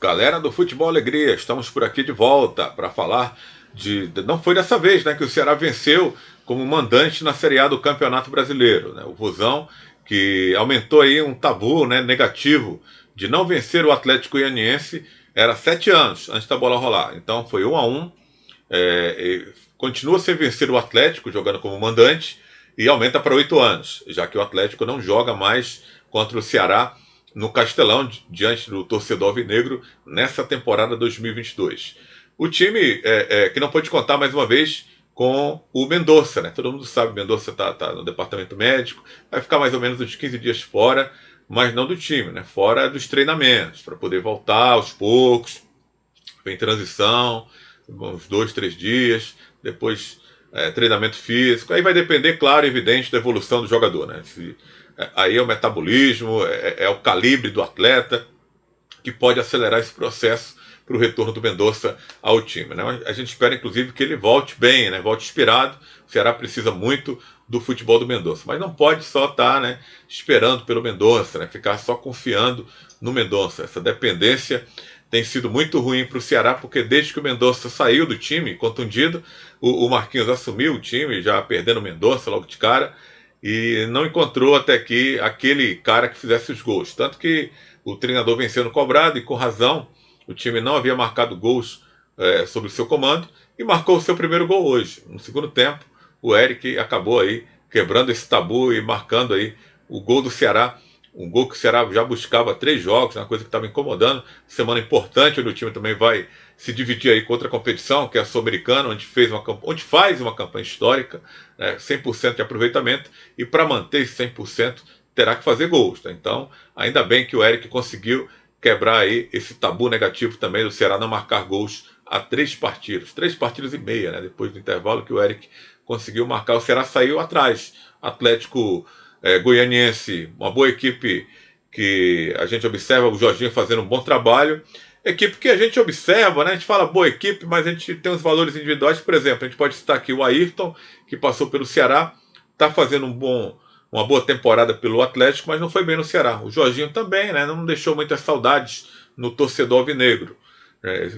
Galera do Futebol Alegria, estamos por aqui de volta para falar Não foi dessa vez, né, que o Ceará venceu como mandante na Série A do Campeonato Brasileiro, né? O Vozão, que aumentou aí um tabu, né, negativo de não vencer o Atlético Goianiense, era 7 anos antes da bola rolar. Então foi 1-1. Continua sem vencer o Atlético, jogando como mandante, e aumenta para 8 anos, já que o Atlético não joga mais contra o Ceará no Castelão, diante do torcedor alvinegro, nessa temporada 2022. O time que não pôde contar mais uma vez com o Mendonça, né? Todo mundo sabe que o Mendonça está no departamento médico, vai ficar mais ou menos uns 15 dias fora, mas não do time, né? Fora dos treinamentos, para poder voltar aos poucos, em transição, uns 2, 3 dias, depois treinamento físico. Aí vai depender, claro, evidente, da evolução do jogador, né? Aí é o metabolismo, é o calibre do atleta que pode acelerar esse processo para o retorno do Mendonça ao time, né? A gente espera, inclusive, que ele volte bem, né? Volte inspirado. O Ceará precisa muito do futebol do Mendonça, mas não pode só estar, né, esperando pelo Mendonça, né? Ficar só confiando no Mendonça. Essa dependência tem sido muito ruim para o Ceará, porque desde que o Mendonça saiu do time, contundido, o Marquinhos assumiu o time, já perdendo o Mendonça logo de cara, e não encontrou até aqui aquele cara que fizesse os gols. Tanto que o treinador venceu no cobrado, e com razão. O time não havia marcado gols sob o seu comando, e marcou o seu primeiro gol hoje. No segundo tempo, o Eric acabou aí quebrando esse tabu e marcando aí o gol do Ceará. Um gol que o Ceará já buscava há 3 jogos, uma coisa que estava incomodando. Semana importante, onde o time também vai se dividir aí com outra competição, que é a Sul-Americana, onde faz uma campanha histórica, né, 100% de aproveitamento, e para manter esse 100% terá que fazer gols, tá? Então, ainda bem que o Eric conseguiu quebrar aí esse tabu negativo também do Ceará não marcar gols há 3 partidas e meia, né? Depois do intervalo que o Eric conseguiu marcar, o Ceará saiu atrás. Atlético Goianiense, uma boa equipe que a gente observa o Jorginho fazendo um bom trabalho. Equipe que a gente observa, né? A gente fala boa equipe, mas a gente tem os valores individuais. Por exemplo, a gente pode citar aqui o Ayrton, que passou pelo Ceará, está fazendo uma boa temporada pelo Atlético, mas não foi bem no Ceará. O Jorginho também, né, não deixou muitas saudades no torcedor alvinegro.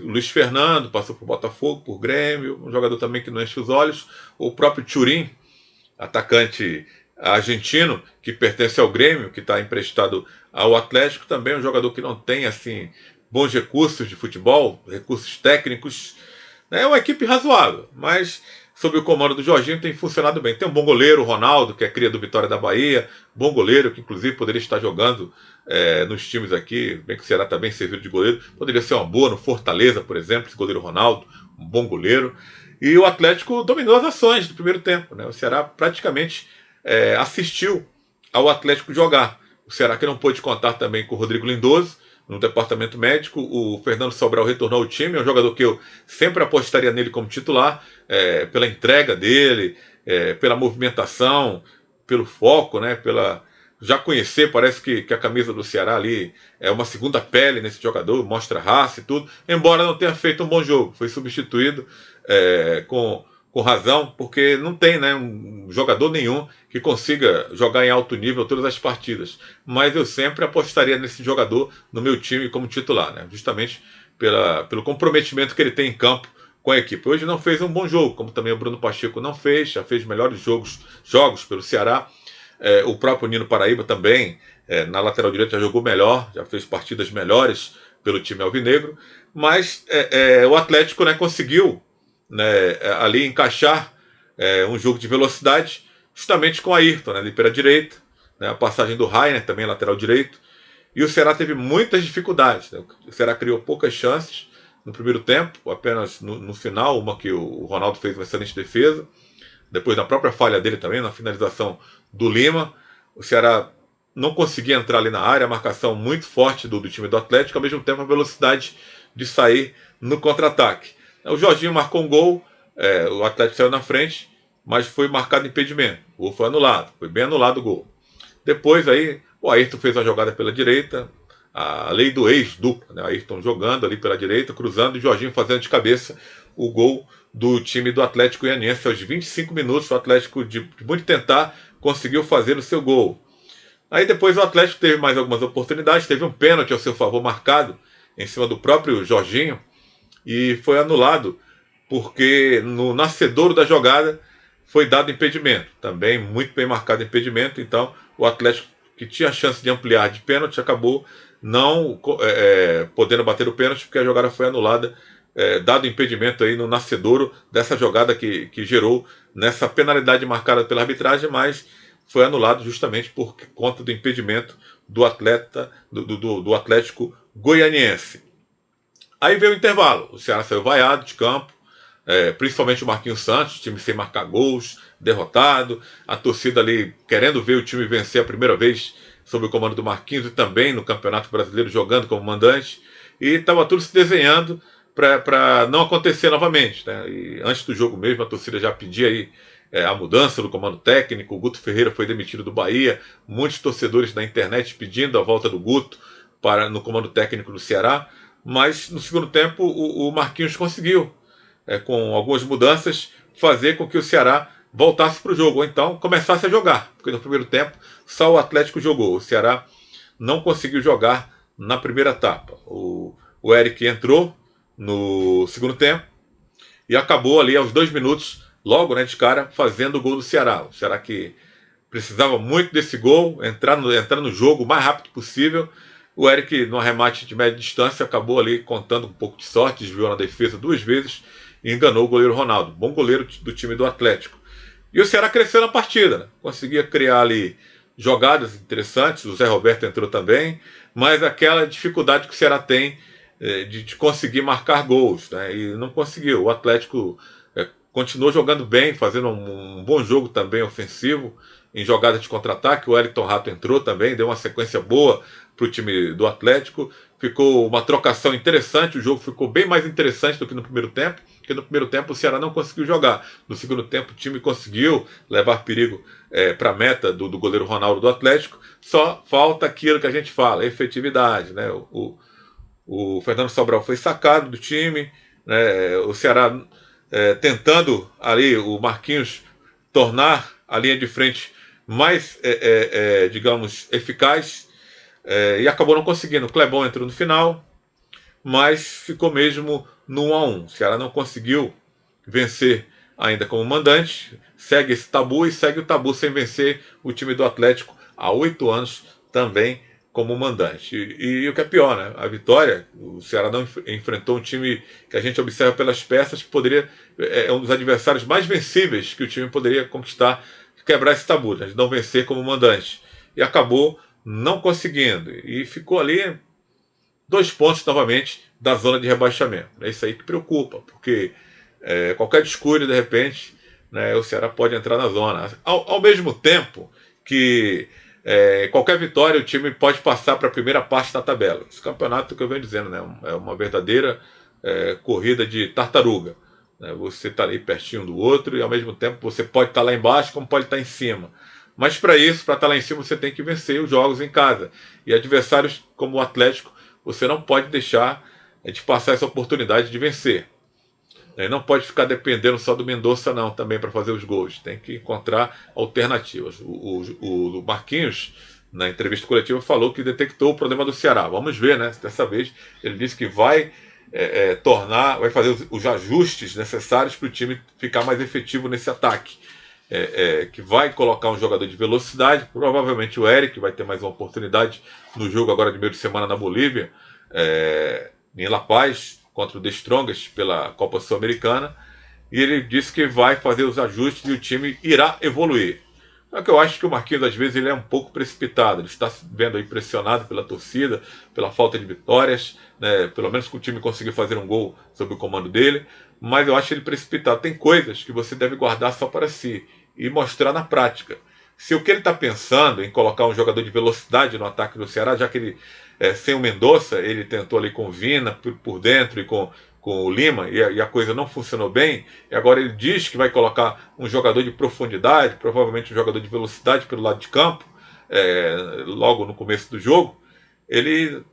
O Luiz Fernando passou por Botafogo, por Grêmio, um jogador também que não enche os olhos. O próprio Thuram, atacante argentino, que pertence ao Grêmio, que está emprestado ao Atlético, também é um jogador que não tem assim bons recursos de futebol, recursos técnicos. É uma equipe razoável, mas sob o comando do Jorginho tem funcionado bem. Tem um bom goleiro, o Ronaldo, que é cria do Vitória da Bahia, bom goleiro, que inclusive poderia estar jogando nos times aqui, bem que o Ceará está bem servido de goleiro, poderia ser uma boa no Fortaleza, por exemplo, esse goleiro Ronaldo, um bom goleiro. E o Atlético dominou as ações do primeiro tempo, né? O Ceará praticamente assistiu ao Atlético jogar. O Ceará que não pôde contar também com o Rodrigo Lindoso no departamento médico. O Fernando Sobral retornou ao time, é um jogador que eu sempre apostaria nele como titular, pela entrega dele, pela movimentação, pelo foco, né, já conhecer, parece que a camisa do Ceará ali é uma segunda pele nesse jogador, mostra raça e tudo, embora não tenha feito um bom jogo. Foi substituído com razão, porque não tem, né, um jogador nenhum que consiga jogar em alto nível todas as partidas. Mas eu sempre apostaria nesse jogador no meu time como titular, né, justamente pelo comprometimento que ele tem em campo com a equipe. Hoje não fez um bom jogo, como também o Bruno Pacheco não fez, já fez melhores jogos pelo Ceará. O próprio Nino Paraíba também, na lateral direita, já jogou melhor, já fez partidas melhores pelo time alvinegro, mas o Atlético, né, conseguiu, né, ali encaixar um jogo de velocidade justamente com a Ayrton, né, ali pela direita, né, a passagem do Rainer também lateral direito, e o Ceará teve muitas dificuldades, né? O Ceará criou poucas chances no primeiro tempo, apenas no final, uma que o Ronaldo fez uma excelente defesa, depois na própria falha dele também, na finalização do Lima. O Ceará não conseguia entrar ali na área, a marcação muito forte do time do Atlético, ao mesmo tempo a velocidade de sair no contra-ataque. O Jorginho marcou um gol, o Atlético saiu na frente, mas foi marcado impedimento. O gol foi anulado, foi bem anulado o gol. Depois aí, o Ayrton fez uma jogada pela direita, a lei do ex-dupla, né? O Ayrton jogando ali pela direita, cruzando, e o Jorginho fazendo de cabeça o gol do time do Atlético Goianiense. Aos 25 minutos, o Atlético, de muito tentar, conseguiu fazer o seu gol. Aí depois o Atlético teve mais algumas oportunidades, teve um pênalti ao seu favor marcado, em cima do próprio Jorginho, e foi anulado porque no nascedouro da jogada foi dado impedimento, também muito bem marcado impedimento. Então o Atlético, que tinha a chance de ampliar de pênalti, acabou não podendo bater o pênalti, porque a jogada foi anulada, dado impedimento aí no nascedouro dessa jogada que gerou nessa penalidade marcada pela arbitragem, mas foi anulado justamente por conta do impedimento do Atlético Goianiense. Aí veio o intervalo, o Ceará saiu vaiado de campo, principalmente o Marquinhos Santos, time sem marcar gols, derrotado, a torcida ali querendo ver o time vencer a primeira vez sob o comando do Marquinhos, e também no Campeonato Brasileiro jogando como mandante, e estava tudo se desenhando para não acontecer novamente, né? E antes do jogo mesmo a torcida já pedia aí a mudança do comando técnico. O Guto Ferreira foi demitido do Bahia, muitos torcedores na internet pedindo a volta do Guto no comando técnico do Ceará, mas no segundo tempo o Marquinhos conseguiu, com algumas mudanças, fazer com que o Ceará voltasse para o jogo, ou então começasse a jogar, porque no primeiro tempo só o Atlético jogou, o Ceará não conseguiu jogar na primeira etapa. O Eric entrou no segundo tempo e acabou ali aos 2 minutos, logo, né, de cara, fazendo o gol do Ceará. O Ceará que precisava muito desse gol, entrar no jogo o mais rápido possível. O Eric, no arremate de média distância, acabou ali contando um pouco de sorte, desviou na defesa 2 vezes e enganou o goleiro Ronaldo, bom goleiro do time do Atlético. E o Ceará cresceu na partida, né? Conseguia criar ali jogadas interessantes, o Zé Roberto entrou também, mas aquela dificuldade que o Ceará tem de conseguir marcar gols, né? E não conseguiu. O Atlético continuou jogando bem, fazendo um bom jogo também ofensivo, em jogada de contra-ataque. O Wellington Rato entrou também, deu uma sequência boa para o time do Atlético. Ficou uma trocação interessante, o jogo ficou bem mais interessante do que no primeiro tempo, porque no primeiro tempo o Ceará não conseguiu jogar. No segundo tempo o time conseguiu levar perigo para a meta do goleiro Ronaldo do Atlético. Só falta aquilo que a gente fala, efetividade, né? O Fernando Sobral foi sacado do time, né? O Ceará tentando ali o Marquinhos tornar a linha de frente mais, digamos, eficaz, e acabou não conseguindo. O Clebão entrou no final, mas ficou mesmo no 1-1. O Ceará não conseguiu vencer ainda como mandante, segue esse tabu e segue o tabu sem vencer o time do Atlético há 8 anos também como mandante. E o que é pior, né? A vitória, o Ceará não enfrentou um time que a gente observa pelas peças, que poderia, um dos adversários mais vencíveis que o time poderia conquistar, quebrar esse tabu, né? De não vencer como mandante. E acabou não conseguindo. E ficou ali 2 pontos novamente da zona de rebaixamento. É isso aí que preocupa, porque qualquer descuido, de repente, né, o Ceará pode entrar na zona. Ao mesmo tempo que qualquer vitória o time pode passar para a primeira parte da tabela. Esse campeonato que eu venho dizendo, né, é uma verdadeira corrida de tartaruga. Né? Você está ali pertinho do outro e ao mesmo tempo você pode estar lá embaixo como pode estar em cima. Mas para isso, para estar lá em cima, você tem que vencer os jogos em casa. E adversários como o Atlético, você não pode deixar de passar essa oportunidade de vencer. Não pode ficar dependendo só do Mendonça não, também para fazer os gols. Tem que encontrar alternativas. O Marquinhos, na entrevista coletiva, falou que detectou o problema do Ceará. Vamos ver, né? Dessa vez ele disse que vai vai fazer os ajustes necessários para o time ficar mais efetivo nesse ataque. Que vai colocar um jogador de velocidade, provavelmente o Eric vai ter mais uma oportunidade no jogo agora de meio de semana na Bolívia, em La Paz, contra o The Strongest pela Copa Sul-Americana, e ele disse que vai fazer os ajustes e o time irá evoluir. Só que eu acho que o Marquinhos às vezes ele é um pouco precipitado, ele está se vendo aí pressionado pela torcida, pela falta de vitórias, né? Pelo menos que o time conseguiu fazer um gol sob o comando dele, mas eu acho ele precipitado. Tem coisas que você deve guardar só para si e mostrar na prática. Se o que ele está pensando em colocar um jogador de velocidade no ataque do Ceará, já que ele, sem o Mendonça, ele tentou ali com o Vina por dentro e com o Lima, e a coisa não funcionou bem, e agora ele diz que vai colocar um jogador de profundidade, provavelmente um jogador de velocidade pelo lado de campo, logo no começo do jogo. Ele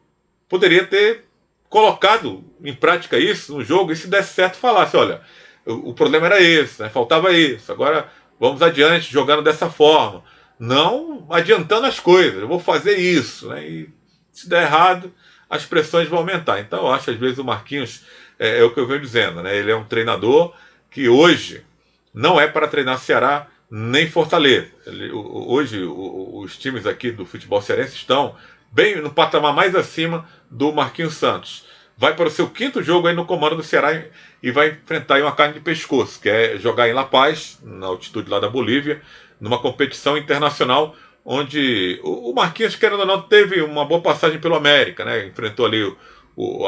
poderia ter colocado em prática isso no jogo, e se desse certo falasse, olha, o problema era esse, né? Faltava isso, agora vamos adiante jogando dessa forma, não adiantando as coisas, eu vou fazer isso, né? E se der errado, as pressões vão aumentar. Então eu acho, às vezes, o Marquinhos, é o que eu venho dizendo, né? Ele é um treinador que hoje não é para treinar Ceará nem Fortaleza. Hoje os times aqui do futebol cearense estão bem no patamar mais acima do Marquinhos Santos. Vai para o seu 5º jogo aí no comando do Ceará e vai enfrentar aí uma carne de pescoço, que é jogar em La Paz, na altitude lá da Bolívia, numa competição internacional, onde o Marquinhos, querendo ou não, teve uma boa passagem pelo América, né? Enfrentou ali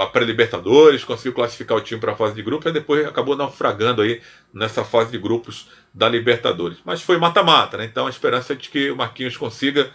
a pré-Libertadores, conseguiu classificar o time para a fase de grupos, e depois acabou naufragando aí nessa fase de grupos da Libertadores. Mas foi mata-mata, né? Então a esperança é de que o Marquinhos consiga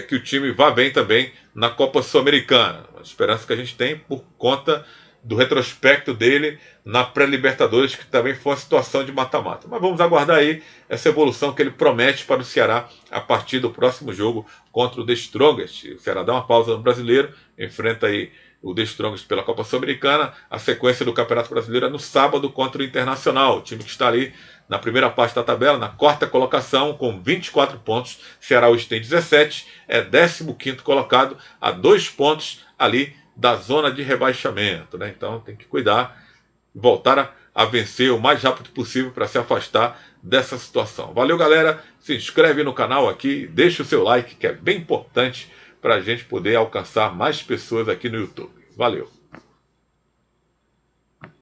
que o time vá bem também na Copa Sul-Americana. A esperança que a gente tem por conta do retrospecto dele na pré-Libertadores, que também foi uma situação de mata-mata. Mas vamos aguardar aí essa evolução que ele promete para o Ceará a partir do próximo jogo contra o The Strongest. O Ceará dá uma pausa no Brasileiro, enfrenta aí o The Strongest pela Copa Sul-Americana. A sequência do Campeonato Brasileiro é no sábado contra o Internacional, o time que está ali na primeira parte da tabela, na 4ª colocação, com 24 pontos. Ceará hoje tem 17, é 15º colocado, a 2 pontos ali da zona de rebaixamento, né? Então tem que cuidar, voltar a vencer o mais rápido possível para se afastar dessa situação. Valeu, galera, se inscreve no canal aqui, deixa o seu like, que é bem importante para a gente poder alcançar mais pessoas aqui no YouTube. Valeu!